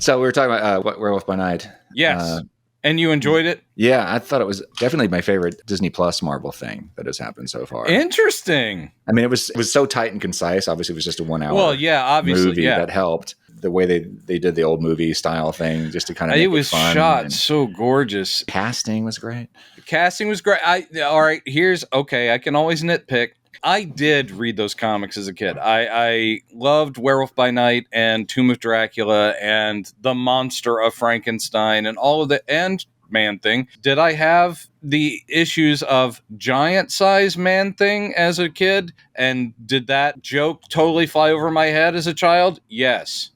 So we were talking about Werewolf by Night. Yes. And you enjoyed it? Yeah, I thought it was definitely my favorite Disney Plus Marvel thing that has happened so far. Interesting. I mean, it was so tight and concise. Obviously, it was just a 1 hour obviously, movie that helped. The way they did the old movie style thing, just to kind of make it was fun. Shot so gorgeous. Casting was great. The casting was great. All right, I can always nitpick. I did read those comics as a kid. I loved Werewolf by Night and Tomb of Dracula and The Monster of Frankenstein and all of the and Man-Thing. Did I have the issues of giant size Man-Thing as a kid? And did that joke totally fly over my head as a child? Yes.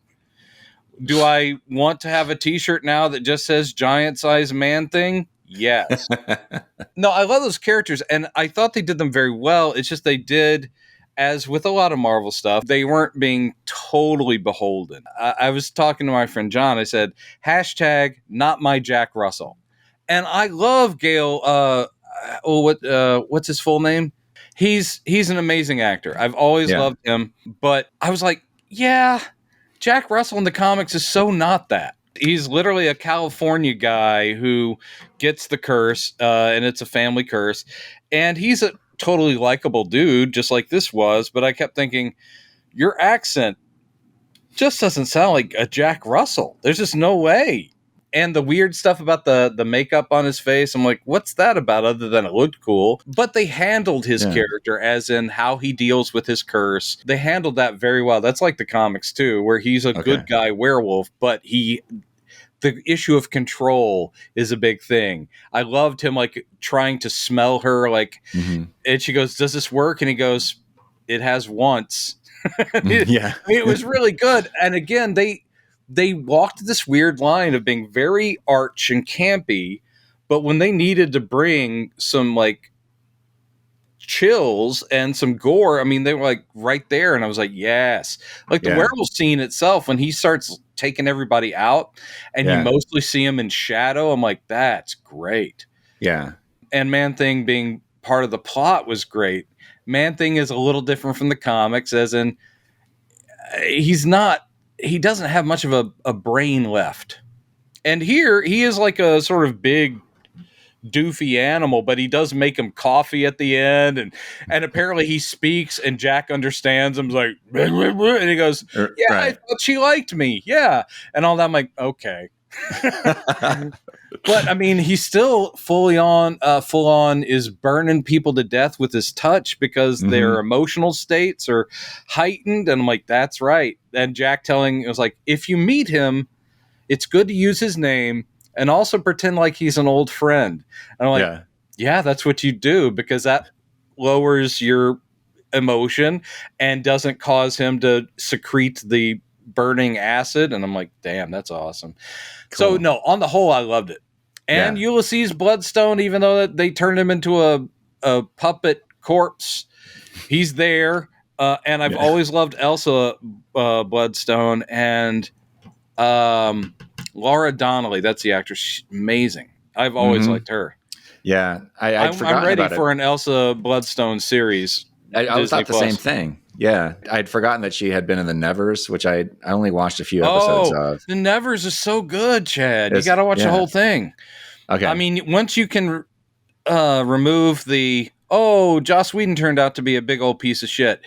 Do I want to have a t-shirt now that just says giant size Man-Thing? Yes. No, I love those characters, and I thought they did them very well. It's just they did, as with a lot of Marvel stuff, they weren't being totally beholden. I was talking to my friend John. I said, hashtag not my Jack Russell. And I love Gale. What's his full name? He's an amazing actor. I've always loved him. But I was like, yeah, Jack Russell in the comics is so not that. He's literally a California guy who gets the curse, and it's a family curse. And he's a totally likable dude, just like this was. But I kept thinking, your accent just doesn't sound like a Jack Russell. There's just no way. And the weird stuff about the makeup on his face, I'm like, what's that about other than it looked cool? But they handled his character, as in how he deals with his curse. They handled that very well. That's like the comics, too, where he's a good guy werewolf, but the issue of control is a big thing. I loved him, like, trying to smell her, like, and she goes, does this work? And he goes, it has once. It was really good. And again, they walked this weird line of being very arch and campy, but when they needed to bring some, like, chills and some gore, I mean, they were, like, right there, and I was like, yes. Like, the werewolf scene itself, when he starts taking everybody out, and you mostly see him in shadow, I'm like, that's great. Yeah. And Man-Thing being part of the plot was great. Man-Thing is a little different from the comics, as in, he doesn't have much of a brain left. And here, he is like a sort of big, doofy animal, but he does make him coffee at the end, and apparently he speaks, and Jack understands him. He's like, and he goes, yeah, I thought she liked me. Yeah. And all that, I'm like, okay. But I mean, he's still full on is burning people to death with his touch because their emotional states are heightened. And I'm like, that's right. And Jack it was like, if you meet him, it's good to use his name and also pretend like he's an old friend. And I'm like, yeah, that's what you do, because that lowers your emotion and doesn't cause him to secrete the burning acid. And I'm like, damn, that's awesome. Cool. So no, on the whole, I loved it. And Ulysses Bloodstone, even though they turned him into a puppet corpse, he's there. And I've always loved Elsa Bloodstone and Laura Donnelly. That's the actress. She's amazing. I've always liked her. Yeah, I'm ready for an Elsa Bloodstone series. I thought the same thing. Yeah, I'd forgotten that she had been in the Nevers, which I only watched a few episodes of. The Nevers is so good, Chad. You got to watch the whole thing. Okay. I mean, once you can remove Joss Whedon turned out to be a big old piece of shit.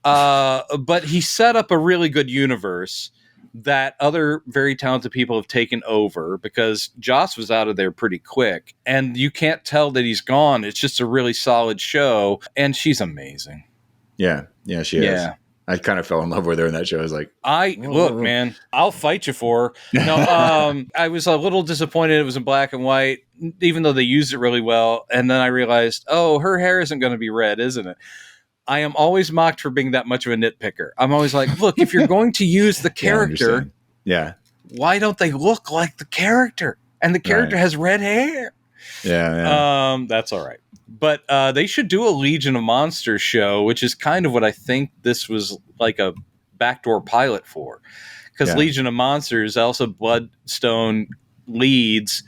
But he set up a really good universe that other very talented people have taken over, because Joss was out of there pretty quick. And you can't tell that he's gone. It's just a really solid show. And she's amazing. Yeah, she is. Yeah. I kind of fell in love with her in that show. I was like, look, man, I'll fight you for her. No, I was a little disappointed it was in black and white, even though they used it really well. And then I realized, her hair isn't going to be red, isn't it? I am always mocked for being that much of a nitpicker. I'm always like, look, if you're going to use the character, why don't they look like the character? And the character has red hair. Yeah. That's all right. But they should do a Legion of Monsters show, which is kind of what I think this was like a backdoor pilot for. Because Legion of Monsters, Elsa Bloodstone leads.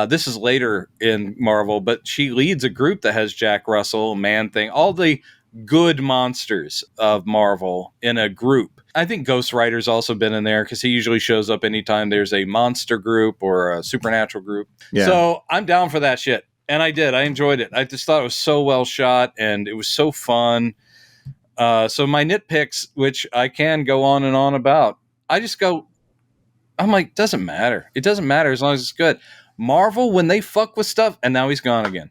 This is later in Marvel, but she leads a group that has Jack Russell, Man-Thing, all the good monsters of Marvel in a group. I think Ghost Rider's also been in there because he usually shows up anytime there's a monster group or a supernatural group. Yeah. So I'm down for that shit. And I did. I enjoyed it. I just thought it was so well shot and it was so fun. So my nitpicks, which I can go on and on about, I'm like, doesn't matter. It doesn't matter as long as it's good. Marvel, when they fuck with stuff, and now he's gone again.